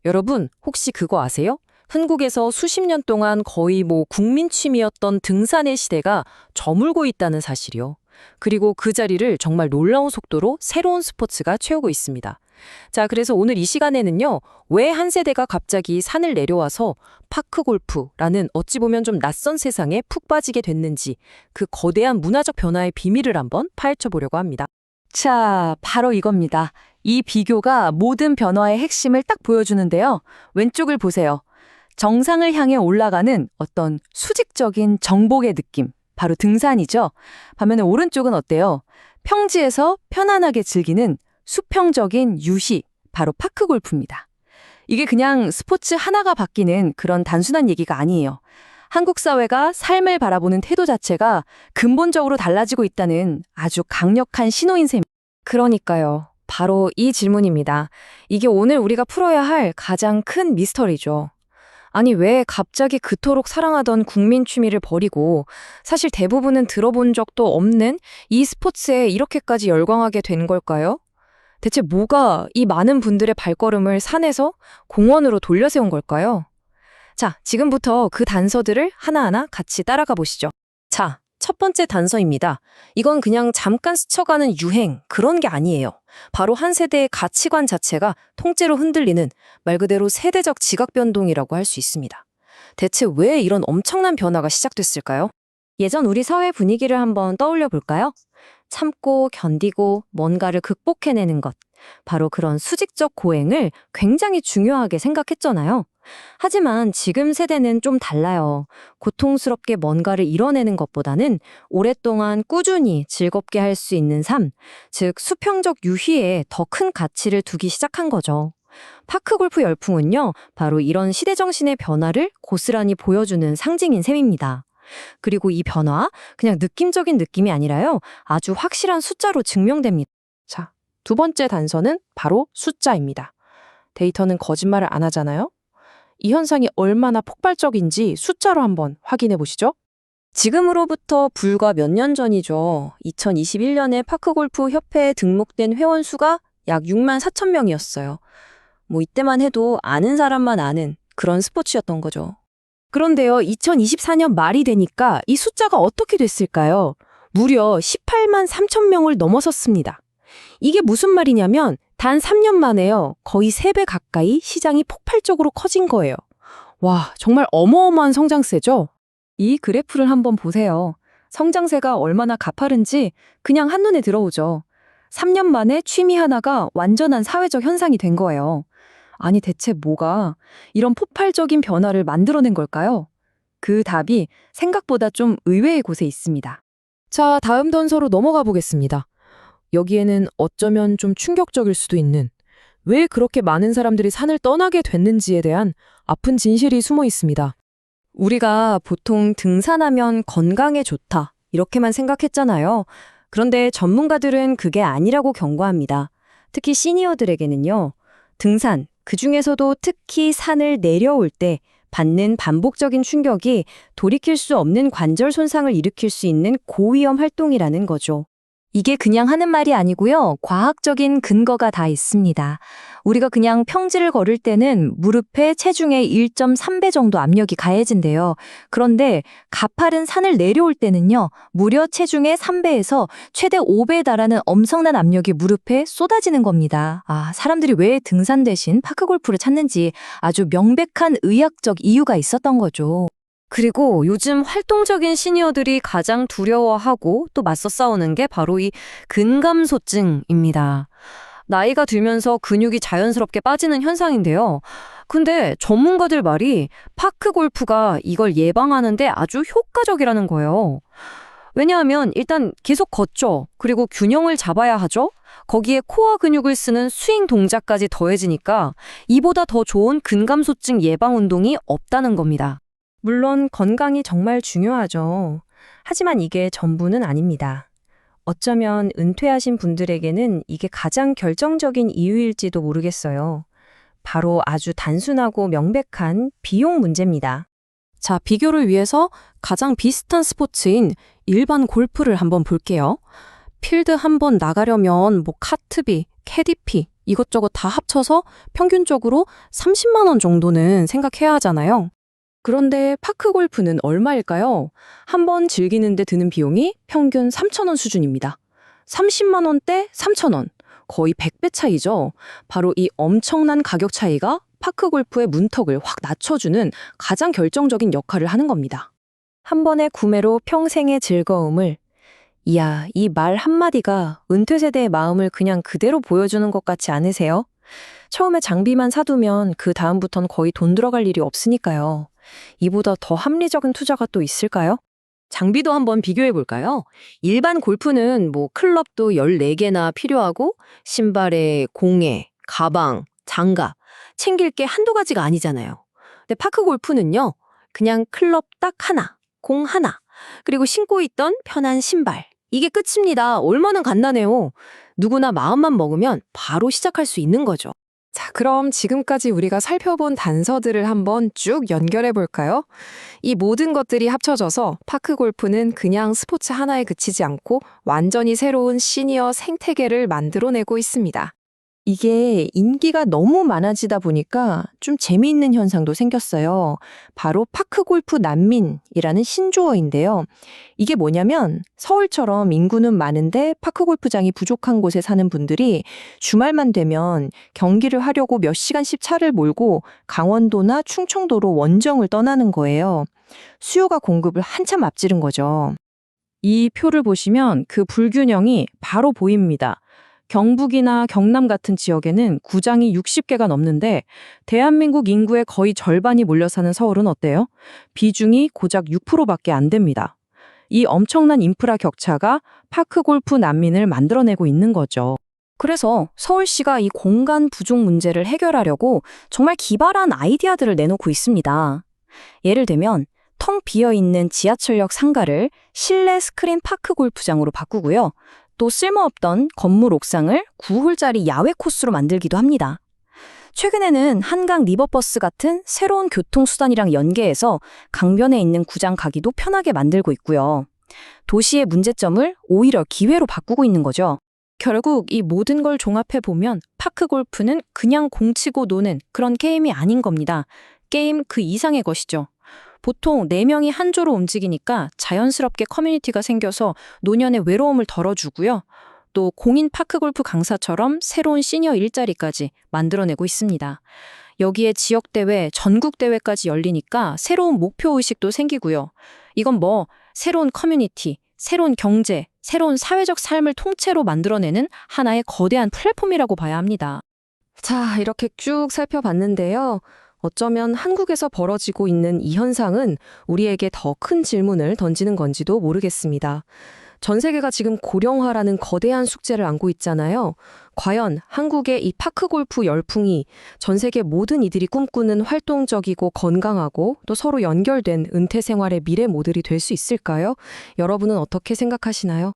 여러분, 혹시 그거 아세요? 한국에서 수십 년 동안 거의 국민 취미였던 등산의 시대가 저물고 있다는 사실이요. 그리고 그 자리를 정말 놀라운 속도로 새로운 스포츠가 채우고 있습니다. 자, 그래서 오늘 이 시간에는요, 왜 한 세대가 갑자기 산을 내려와서 파크 골프라는 어찌 보면 좀 낯선 세상에 푹 빠지게 됐는지 그 거대한 문화적 변화의 비밀을 한번 파헤쳐 보려고 합니다. 자, 바로 이겁니다. 이 비교가 모든 변화의 핵심을 딱 보여주는데요. 왼쪽을 보세요. 정상을 향해 올라가는 어떤 수직적인 정복의 느낌. 바로 등산이죠. 반면에 오른쪽은 어때요? 평지에서 편안하게 즐기는 수평적인 유시. 바로 파크 골프입니다. 이게 그냥 스포츠 하나가 바뀌는 그런 단순한 얘기가 아니에요. 한국 사회가 삶을 바라보는 태도 자체가 근본적으로 달라지고 있다는 아주 강력한 신호인 셈입니다. 그러니까요. 바로 이 질문입니다. 이게 오늘 우리가 풀어야 할 가장 큰 미스터리죠. 아니, 왜 갑자기 그토록 사랑하던 국민 취미를 버리고 사실 대부분은 들어본 적도 없는 이 스포츠에 이렇게까지 열광하게 된 걸까요? 대체 뭐가 이 많은 분들의 발걸음을 산에서 공원으로 돌려세운 걸까요? 자, 지금부터 그 단서들을 하나하나 같이 따라가 보시죠. 자, 첫 번째 단서입니다. 이건 그냥 잠깐 스쳐가는 유행, 그런 게 아니에요. 바로 한 세대의 가치관 자체가 통째로 흔들리는 말 그대로 세대적 지각 변동이라고 할 수 있습니다. 대체 왜 이런 엄청난 변화가 시작됐을까요? 예전 우리 사회 분위기를 한번 떠올려 볼까요? 참고 견디고 뭔가를 극복해내는 것. 바로 그런 수직적 고행을 굉장히 중요하게 생각했잖아요. 하지만 지금 세대는 좀 달라요. 고통스럽게 뭔가를 이뤄내는 것보다는 오랫동안 꾸준히 즐겁게 할 수 있는 삶, 즉 수평적 유희에 더 큰 가치를 두기 시작한 거죠. 파크 골프 열풍은요, 바로 이런 시대정신의 변화를 고스란히 보여주는 상징인 셈입니다. 그리고 이 변화, 그냥 느낌적인 느낌이 아니라요, 아주 확실한 숫자로 증명됩니다. 자, 두 번째 단서는 바로 숫자입니다. 데이터는 거짓말을 안 하잖아요? 이 현상이 얼마나 폭발적인지 숫자로 한번 확인해 보시죠. 지금으로부터 불과 몇 년 전이죠. 2021년에 파크골프 협회에 등록된 회원 수가 약 6만 4천 명이었어요. 이때만 해도 아는 사람만 아는 그런 스포츠였던 거죠. 그런데요, 2024년 말이 되니까 이 숫자가 어떻게 됐을까요? 무려 18만 3천 명을 넘어섰습니다. 이게 무슨 말이냐면 단 3년 만에요. 거의 3배 가까이 시장이 폭발적으로 커진 거예요. 와, 정말 어마어마한 성장세죠? 이 그래프를 한번 보세요. 성장세가 얼마나 가파른지 그냥 한눈에 들어오죠. 3년 만에 취미 하나가 완전한 사회적 현상이 된 거예요. 아니, 대체 뭐가 이런 폭발적인 변화를 만들어낸 걸까요? 그 답이 생각보다 좀 의외의 곳에 있습니다. 자, 다음 단서로 넘어가 보겠습니다. 여기에는 어쩌면 좀 충격적일 수도 있는 왜 그렇게 많은 사람들이 산을 떠나게 됐는지에 대한 아픈 진실이 숨어 있습니다. 우리가 보통 등산하면 건강에 좋다 이렇게만 생각했잖아요. 그런데 전문가들은 그게 아니라고 경고합니다. 특히 시니어들에게는요. 등산, 그중에서도 특히 산을 내려올 때 받는 반복적인 충격이 돌이킬 수 없는 관절 손상을 일으킬 수 있는 고위험 활동이라는 거죠. 이게 그냥 하는 말이 아니고요. 과학적인 근거가 다 있습니다. 우리가 그냥 평지를 걸을 때는 무릎에 체중의 1.3배 정도 압력이 가해진대요. 그런데 가파른 산을 내려올 때는요. 무려 체중의 3배에서 최대 5배에 달하는 엄청난 압력이 무릎에 쏟아지는 겁니다. 사람들이 왜 등산 대신 파크골프를 찾는지 아주 명백한 의학적 이유가 있었던 거죠. 그리고 요즘 활동적인 시니어들이 가장 두려워하고 또 맞서 싸우는 게 바로 이 근감소증입니다. 나이가 들면서 근육이 자연스럽게 빠지는 현상인데요. 근데 전문가들 말이 파크 골프가 이걸 예방하는데 아주 효과적이라는 거예요. 왜냐하면 일단 계속 걷죠. 그리고 균형을 잡아야 하죠. 거기에 코어 근육을 쓰는 스윙 동작까지 더해지니까 이보다 더 좋은 근감소증 예방 운동이 없다는 겁니다. 물론 건강이 정말 중요하죠. 하지만 이게 전부는 아닙니다. 어쩌면 은퇴하신 분들에게는 이게 가장 결정적인 이유일지도 모르겠어요. 바로 아주 단순하고 명백한 비용 문제입니다. 자, 비교를 위해서 가장 비슷한 스포츠인 일반 골프를 한번 볼게요. 필드 한번 나가려면 카트비, 캐디피 이것저것 다 합쳐서 평균적으로 30만 원 정도는 생각해야 하잖아요. 그런데 파크 골프는 얼마일까요? 한 번 즐기는데 드는 비용이 평균 3,000원 수준입니다. 30만 원대 3,000원. 거의 100배 차이죠. 바로 이 엄청난 가격 차이가 파크 골프의 문턱을 확 낮춰주는 가장 결정적인 역할을 하는 겁니다. 한 번의 구매로 평생의 즐거움을. 이야, 이 말 한마디가 은퇴 세대의 마음을 그냥 그대로 보여주는 것 같지 않으세요? 처음에 장비만 사두면 그 다음부턴 거의 돈 들어갈 일이 없으니까요. 이보다 더 합리적인 투자가 또 있을까요? 장비도 한번 비교해 볼까요? 일반 골프는 클럽도 14개나 필요하고 신발에 공에, 가방, 장갑 챙길 게 한두 가지가 아니잖아요. 근데 파크 골프는요. 그냥 클럽 딱 하나, 공 하나, 그리고 신고 있던 편한 신발. 이게 끝입니다. 얼마나 간단해요. 누구나 마음만 먹으면 바로 시작할 수 있는 거죠. 자, 그럼 지금까지 우리가 살펴본 단서들을 한번 쭉 연결해 볼까요? 이 모든 것들이 합쳐져서 파크 골프는 그냥 스포츠 하나에 그치지 않고 완전히 새로운 시니어 생태계를 만들어내고 있습니다. 이게 인기가 너무 많아지다 보니까 좀 재미있는 현상도 생겼어요. 바로 파크골프 난민이라는 신조어인데요. 이게 뭐냐면 서울처럼 인구는 많은데 파크골프장이 부족한 곳에 사는 분들이 주말만 되면 경기를 하려고 몇 시간씩 차를 몰고 강원도나 충청도로 원정을 떠나는 거예요. 수요가 공급을 한참 앞지른 거죠. 이 표를 보시면 그 불균형이 바로 보입니다. 경북이나 경남 같은 지역에는 구장이 60개가 넘는데 대한민국 인구의 거의 절반이 몰려 사는 서울은 어때요? 비중이 고작 6%밖에 안 됩니다. 이 엄청난 인프라 격차가 파크골프 난민을 만들어내고 있는 거죠. 그래서 서울시가 이 공간 부족 문제를 해결하려고 정말 기발한 아이디어들을 내놓고 있습니다. 예를 들면 텅 비어있는 지하철역 상가를 실내 스크린 파크 골프장으로 바꾸고요. 또 쓸모없던 건물 옥상을 9홀짜리 야외 코스로 만들기도 합니다. 최근에는 한강 리버버스 같은 새로운 교통수단이랑 연계해서 강변에 있는 구장 가기도 편하게 만들고 있고요. 도시의 문제점을 오히려 기회로 바꾸고 있는 거죠. 결국 이 모든 걸 종합해보면 파크 골프는 그냥 공치고 노는 그런 게임이 아닌 겁니다. 게임 그 이상의 것이죠. 보통 4명이 한 조로 움직이니까 자연스럽게 커뮤니티가 생겨서 노년의 외로움을 덜어주고요. 또 공인 파크골프 강사처럼 새로운 시니어 일자리까지 만들어내고 있습니다. 여기에 지역대회, 전국대회까지 열리니까 새로운 목표의식도 생기고요. 이건 새로운 커뮤니티, 새로운 경제, 새로운 사회적 삶을 통째로 만들어내는 하나의 거대한 플랫폼이라고 봐야 합니다. 자, 이렇게 쭉 살펴봤는데요. 어쩌면 한국에서 벌어지고 있는 이 현상은 우리에게 더 큰 질문을 던지는 건지도 모르겠습니다. 전 세계가 지금 고령화라는 거대한 숙제를 안고 있잖아요. 과연 한국의 이 파크골프 열풍이 전 세계 모든 이들이 꿈꾸는 활동적이고 건강하고 또 서로 연결된 은퇴 생활의 미래 모델이 될 수 있을까요? 여러분은 어떻게 생각하시나요?